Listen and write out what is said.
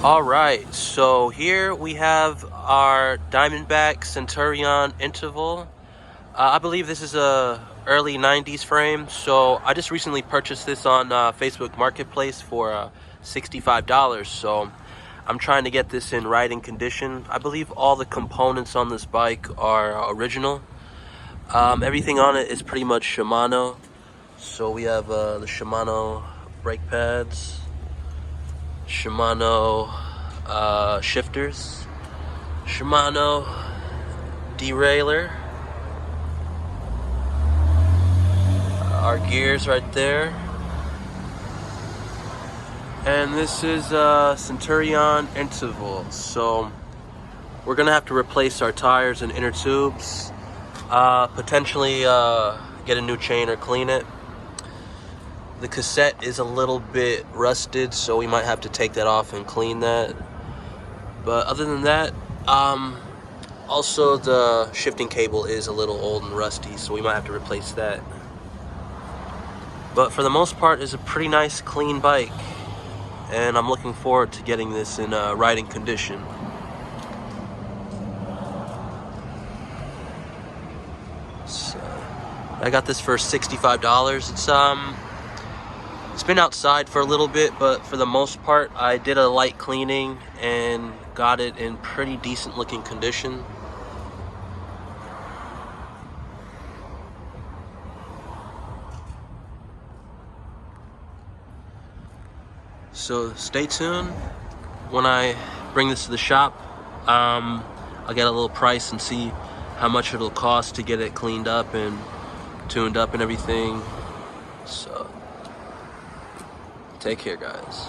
All right, so here we have our Diamondback Centurion interval. I believe this is a early 90s frame, so I just recently purchased this on Facebook Marketplace for $65. So I'm trying to get this in riding condition. I believe all the components on this bike are original. Everything on it is pretty much Shimano. So we have the Shimano brake pads, Shimano shifters, Shimano derailleur, our gears right there, and this is Centurion interval. So we're gonna have to replace our tires and inner tubes, potentially get a new chain or clean it. The cassette is a little bit rusted, so we might have to take that off and clean that. But other than that, also the shifting cable is a little old and rusty, so we might have to replace that. But for the most part, it's a pretty nice, clean bike, and I'm looking forward to getting this in riding condition. So I got this for $65. It's been outside for a little bit, but for the most part, I did a light cleaning and got it in pretty decent looking condition. So stay tuned. When I bring this to the shop, I'll get a little price and see how much it'll cost to get it cleaned up and tuned up and everything. So take care, guys.